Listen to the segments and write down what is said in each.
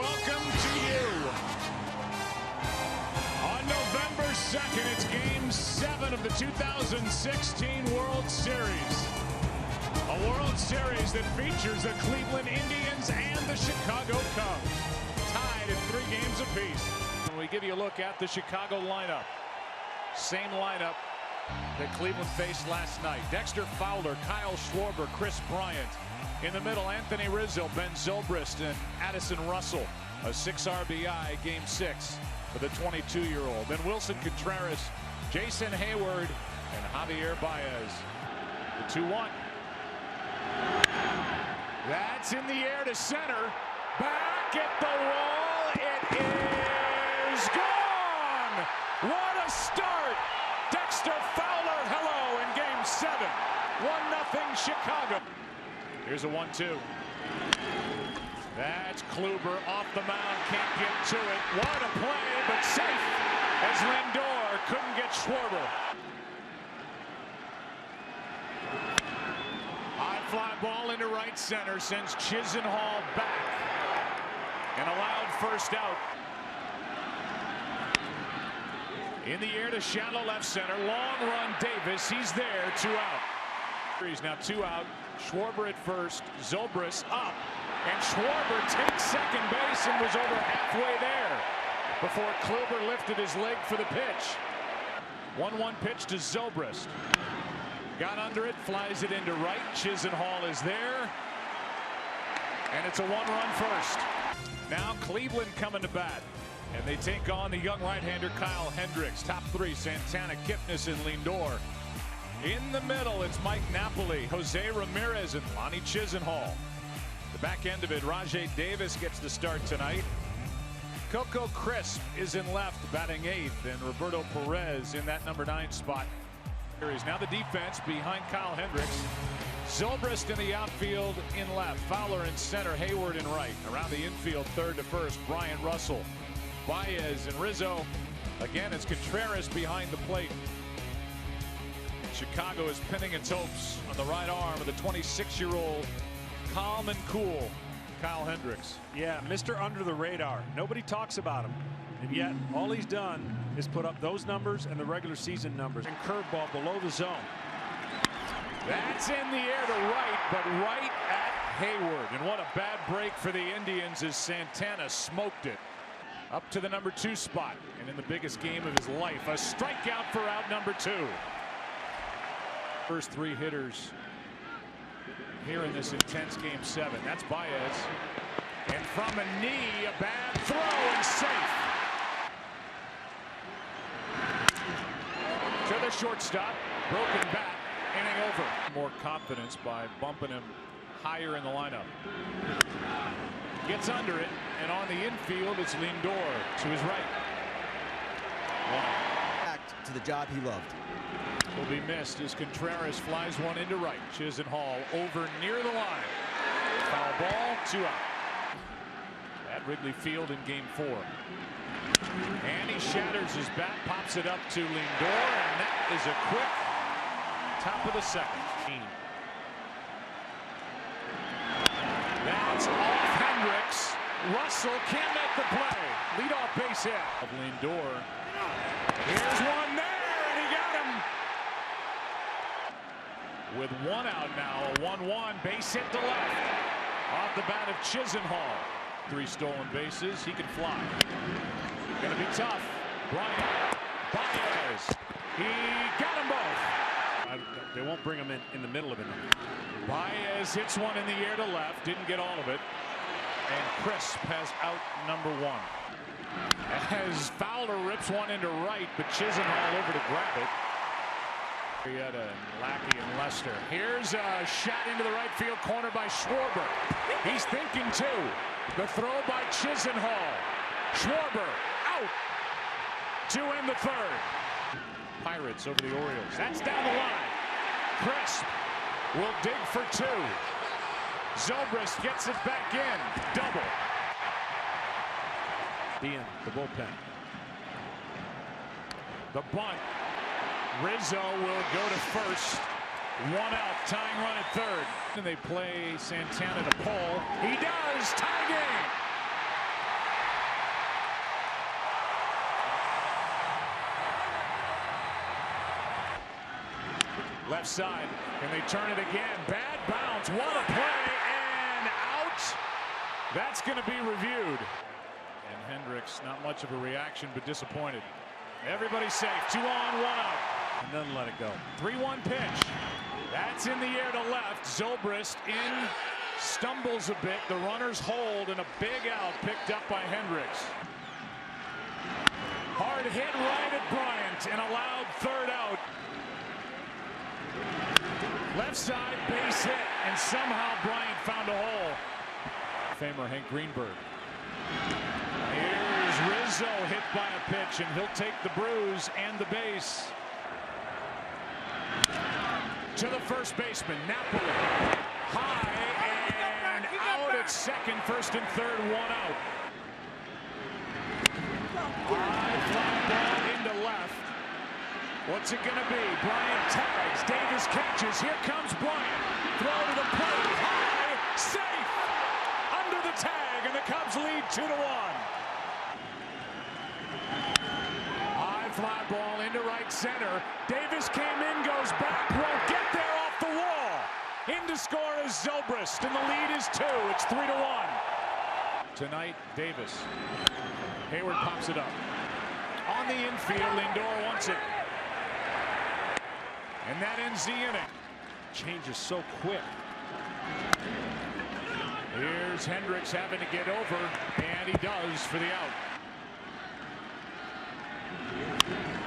welcome to you. On November 2nd, it's Game 7 of the 2016 World Series. A World Series that features the Cleveland Indians and the Chicago Cubs, tied at 3 games apiece. And we give you a look at the Chicago lineup. Same lineup that Cleveland faced last night. Dexter Fowler, Kyle Schwarber, Chris Bryant. In the middle, Anthony Rizzo, Ben Zobrist, and Addison Russell. A 6 RBI Game 6 for the 22-year-old. Then Wilson Contreras, Jason Hayward, and Javier Baez. The 2-1. That's in the air to center. Back at the wall. It is gone. What a start. Dexter Fowler, hello, in Game 7. 1-0 Chicago. Here's a 1-2. That's Kluber off the mound, can't get to it. What a play, but safe as Lindor couldn't get Schwarber. High fly ball into right center, sends Chisenhall back. And allowed first out. In the air to shallow left center, long run Davis, he's there, 2 out. He's now 2 out. Schwarber at first, Zobrist up, and Schwarber takes second base and was over halfway there before Kluber lifted his leg for the pitch. 1-1 pitch to Zobrist. Got under it, flies it into right. Chisenhall is there, and it's a 1-run first. Now Cleveland coming to bat, and they take on the young right-hander Kyle Hendricks. Top 3, Santana, Kipnis, and Lindor. In the middle, it's Mike Napoli, Jose Ramirez, and Lonnie Chisenhall. The back end of it, Rajay Davis gets the start tonight. Coco Crisp is in left, batting 8th, and Roberto Perez in that number 9 spot. Here is now the defense behind Kyle Hendricks. Zobrist in the outfield in left, Fowler in center, Hayward in right. Around the infield, third to first, Bryant, Russell, Baez, and Rizzo. Again, it's Contreras behind the plate. Chicago is pinning its hopes on the right arm of the 26-year-old calm and cool Kyle Hendricks. Yeah, Mr. Under the Radar. Nobody talks about him. And yet, all he's done is put up those numbers and the regular season numbers. And curveball below the zone. That's in the air to right, but right at Hayward. And what a bad break for the Indians as Santana smoked it. Up to the number 2 spot. And in the biggest game of his life, a strikeout for out number 2. First 3 hitters here in this intense Game 7. That's Baez. And from a knee, a bad throw and safe. To the shortstop, broken bat, inning over. More confidence by bumping him higher in the lineup. Gets under it, and on the infield, it's Lindor to his right. Back to the job he loved. Will be missed as Contreras flies one into right. Chisenhall over near the line. Foul ball, 2 out. At Wrigley Field in Game 4. And he shatters his bat, pops it up to Lindor, and that is a quick top of the 2nd. That's off Hendricks. Russell can't make the play. Leadoff base hit of Lindor. Here's one there. With 1 out now, a 1-1 base hit to left. Off the bat of Chisenhall. 3 stolen bases, he can fly. Gonna be tough. Bryant, Baez, he got them both. They won't bring him in the middle of it. Baez hits one in the air to left, didn't get all of it. And Crisp has out number 1. As Fowler rips one into right, but Chisenhall over to grab it. Marietta and Lackey and Lester. Here's a shot into the right field corner by Schwarber. He's thinking too. The throw by Chisenhall. Schwarber out to end the 3rd. Pirates over the Orioles. That's down the line. Crisp will dig for 2. Zobrist gets it back in. Double. Being the bullpen. The bunt. Rizzo will go to first. 1 out, tying run at 3rd. And they play Santana to pull. He does, tie game. Left side, and they turn it again. Bad bounce. What a play, and out. That's going to be reviewed. And Hendricks, not much of a reaction, but disappointed. Everybody's safe. 2 on, 1 out. And then let it go. 3-1 pitch. That's in the air to left. Zobrist in, stumbles a bit. The runners hold, and a big out picked up by Hendricks. Hard hit right at Bryant, and allowed third out. Left side base hit, and somehow Bryant found a hole. Famer Hank Greenberg. Here's Rizzo hit by a pitch, and he'll take the bruise and the base. To the first baseman, Napoli. High and out at second, first and third, 1 out. High fly ball into left. What's it gonna be? Bryant tags, Davis catches, here comes Bryant. Throw to the plate, high, safe! Under the tag, and the Cubs lead 2-1. High fly ball into right center. Davis came in, goes back, won't get there off the wall. In to score is Zobrist, and the lead is 2. It's 3-1. Tonight, Davis. Hayward pops it up. On the infield, Lindor wants it. And that ends the inning. Changes so quick. Here's Hendricks having to get over, and he does for the out.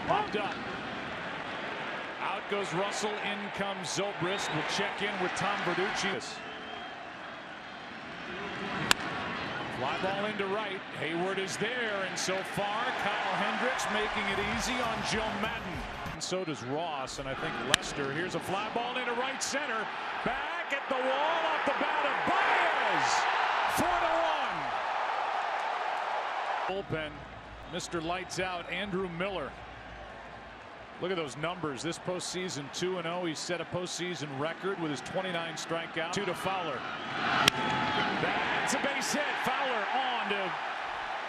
Popped up. Out goes Russell, in comes Zobrist. We'll check in with Tom Verducci. Fly ball into right. Hayward is there, and so far, Kyle Hendricks making it easy on Joe Madden. And so does Ross, and I think Lester. Here's a fly ball into right center. Back at the wall, off the bat of Baez. 4-1. Bullpen, Mr. Lights Out, Andrew Miller. Look at those numbers. This postseason, 2-0. He set a postseason record with his 29 strikeouts. 2 to Fowler. That's a base hit. Fowler on to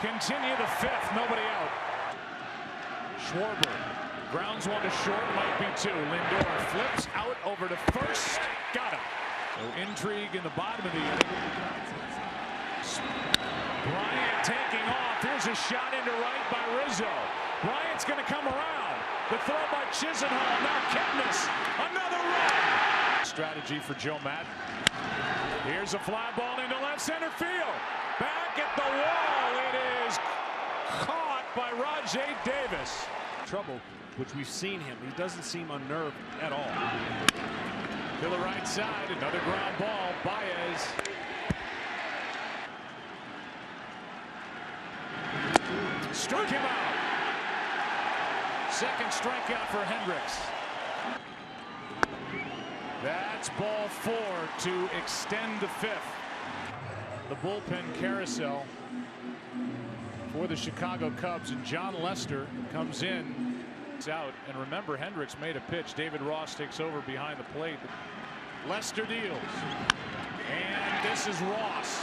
continue the 5th. Nobody out. Schwarber grounds 1 to short. Might be 2. Lindor flips out over to first. Got him. So intrigue in the bottom of the inning. Bryant taking off. Here's a shot into right by Rizzo. Bryant's going to come around. The throw by Chisenhall. Now Kipnis. Another run. Strategy for Joe Madden. Here's a fly ball into left center field. Back at the wall. It is caught by Rajay Davis. Trouble, which we've seen him. He doesn't seem unnerved at all. To the right side. Another ground ball. Baez. Struck him out. Second strikeout for Hendricks. That's ball 4 to extend the 5th. The bullpen carousel for the Chicago Cubs, and John Lester comes in. It's out, and remember, Hendricks made a pitch. David Ross takes over behind the plate. Lester deals, and this is Ross.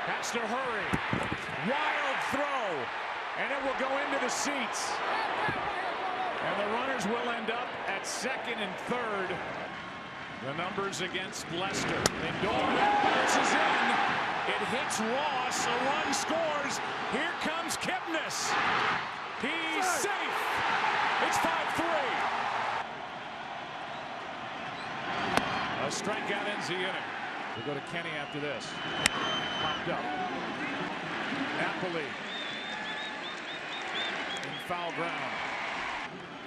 Has to hurry. Wild throw, and it will go into the seats. And the runners will end up at second and third. The numbers against Lester. Lindor bounces in. It hits Ross. A run scores. Here comes Kipnis. He's safe. It's 5-3. A strikeout ends the inning. We'll go to Kenny after this. Popped up. Napoli in foul ground.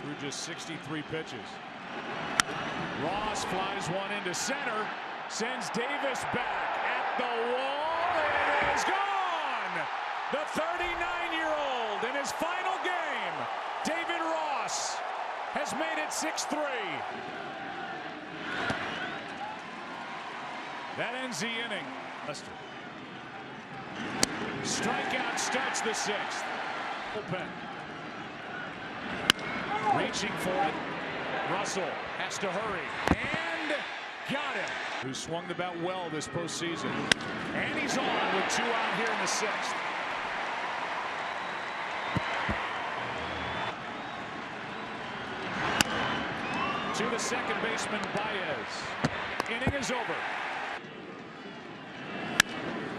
Through just 63 pitches. Ross flies one into center, sends Davis back at the wall. It is gone! The 39-year-old in his final game, David Ross, has made it 6-3. That ends the inning. Lester. Strikeout starts the 6th. Bullpen. Reaching for it. Russell has to hurry. And got him. Who swung the bat well this postseason. And he's on with 2 out here in the 6th. To the second baseman Baez. Inning is over.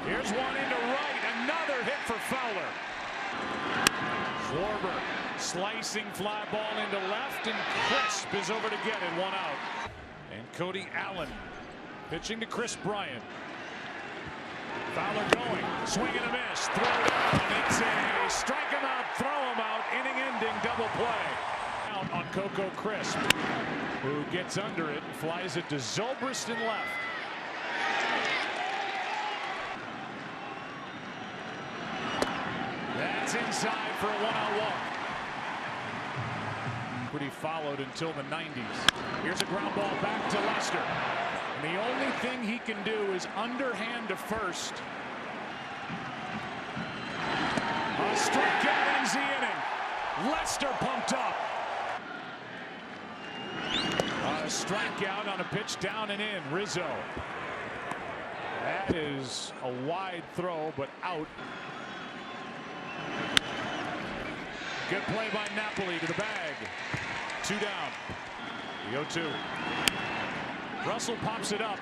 Here's one into right. Another hit for Fowler. Schwarber slicing fly ball into left, and Crisp is over to get it. 1 out. And Cody Allen pitching to Chris Bryant. Fowler going, swing and a miss, throw down. It's a strike him out, throw him out, inning-ending double play. Out on Coco Crisp, who gets under it and flies it to Zobrist in left. That's inside for a 1-out walk. Pretty followed until the 90s. Here's a ground ball back to Lester. And the only thing he can do is underhand to first. A strikeout ends the inning. Lester pumped up. A strikeout on a pitch down and in. Rizzo. That is a wide throw, but out. Good play by Napoli to the bag. 2 down. The 0-2. Russell pops it up.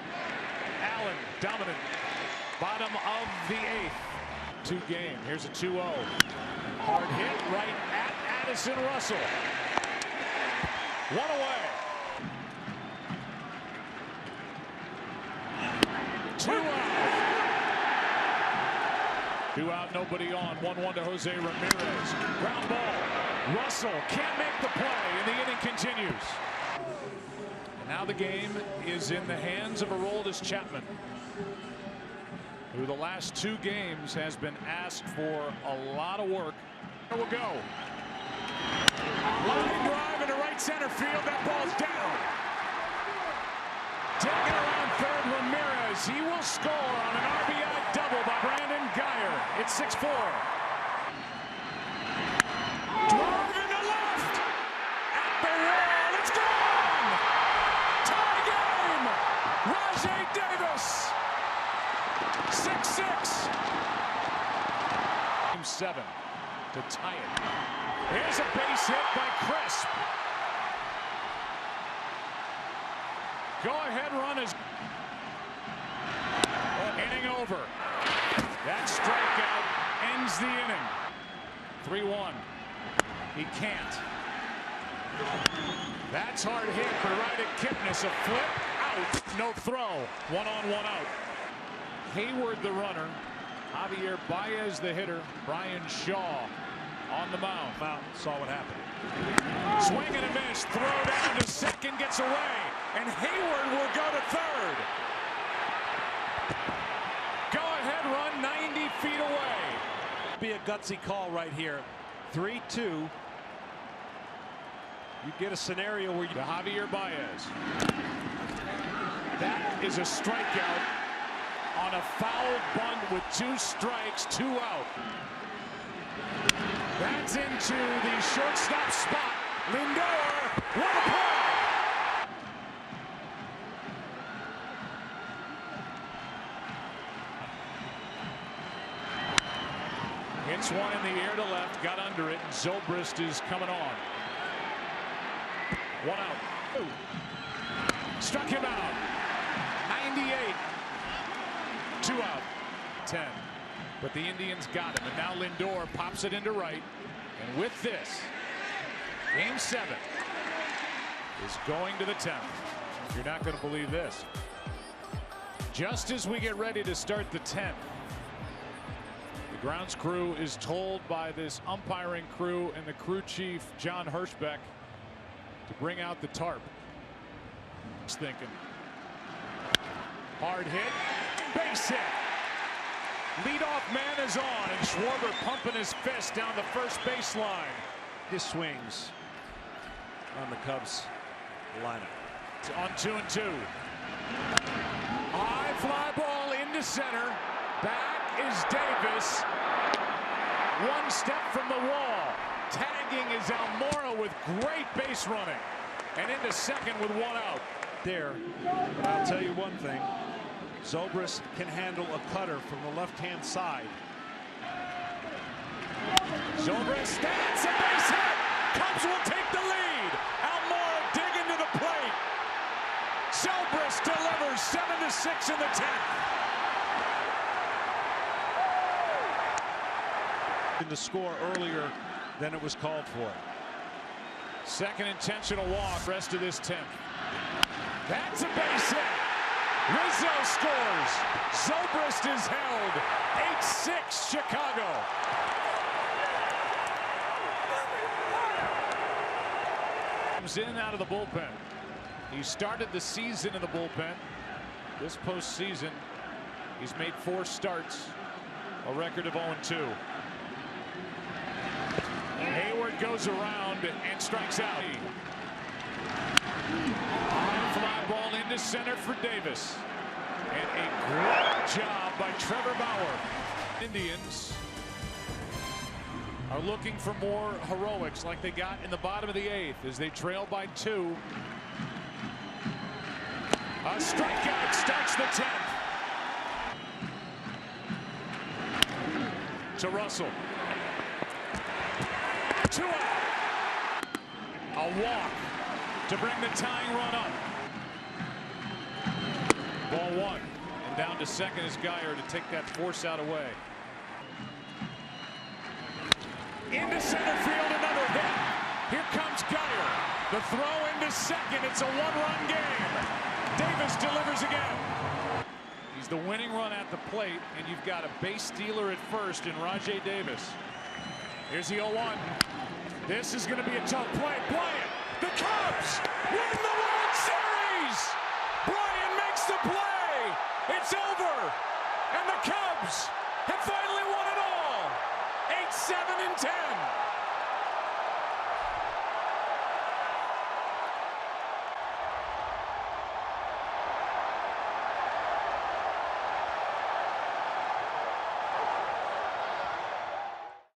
Allen dominant. Bottom of the 8th. 2 game. Here's a 2-0. Hard hit right at Addison Russell. 1 away. 2 out. 2 out, nobody on. 1-1 to Jose Ramirez. Ground ball. Russell can't make the play, and the inning continues. And now the game is in the hands of Aroldis Chapman, who the last 2 games has been asked for a lot of work. Here we'll go. Line drive into right center field. That ball's down. Taking around third, Ramirez. He will score on an RBI double by Brandon Geyer. It's 6-4. Drove into left. At the wall. It's gone. Tie game. Rajai Davis. 6-6. Game 7 to tie it. Here's a base hit by Crisp. Go-ahead run is inning over. That strikeout ends the inning. 3-1. He can't. That's hard hit for right at Kipnis. A flip out. No throw. 1-on-1 out. Hayward the runner. Javier Baez the hitter. Brian Shaw on the mound. Saw what happened. Swing and a miss. Throw down to second. Gets away. And Hayward will go to third. Go ahead run 90 feet away. Be a gutsy call right here. 3-2. You get a scenario where you... To Javier Baez. That is a strikeout on a foul bunt with 2 strikes, 2 out. That's into the shortstop spot. Lindor, what a play! Hits one in the air to left, got under it. Zobrist is coming on. 1 out. Ooh. Struck him out. 98. 2 out. 10. But the Indians got him, and now Lindor pops it into right. And with this, Game 7 is going to the 10th. You're not going to believe this. Just as we get ready to start the 10th, the grounds crew is told by this umpiring crew and the crew chief, John Hirschbeck, to bring out the tarp. He's thinking. Hard hit. Base hit. Leadoff man is on, and Schwarber pumping his fist down the first baseline. His swings on the Cubs lineup. It's on 2-2. High fly ball into center. Back is Davis. 1 step from the wall. Tagging is Almora with great base running. And into second with 1 out. There, but I'll tell you one thing. Zobrist can handle a cutter from the left-hand side. Zobrist, that's a base hit. Cubs will take the lead. Almora digging to the plate. delivers 7-6 in the 10th. To score earlier than it was called for. Second intentional walk, rest of this 10th. That's a base hit. Rizzo scores. Zobrist is held. 8-6 Chicago. Comes in and out of the bullpen. He started the season in the bullpen. This postseason, he's made 4 starts, a record of 0-2. Hayward goes around and strikes out. High fly ball into center for Davis. And a great job by Trevor Bauer. Indians are looking for more heroics like they got in the bottom of the 8th as they trail by 2. A strikeout starts the 10th. To Russell. 2 out. A walk to bring the tying run up. Ball 1. And down to second is Geyer to take that force out away. Into center field, another hit. Here comes Geyer. The throw into second. It's a 1-run game. Davis delivers again. He's the winning run at the plate, and you've got a base stealer at first in Rajai Davis. Here's the 0-1. This is going to be a tough play. Bryant, the Cubs win the World Series. Bryant makes the play. It's over. And the Cubs have finally won it all. 8-7 and 10.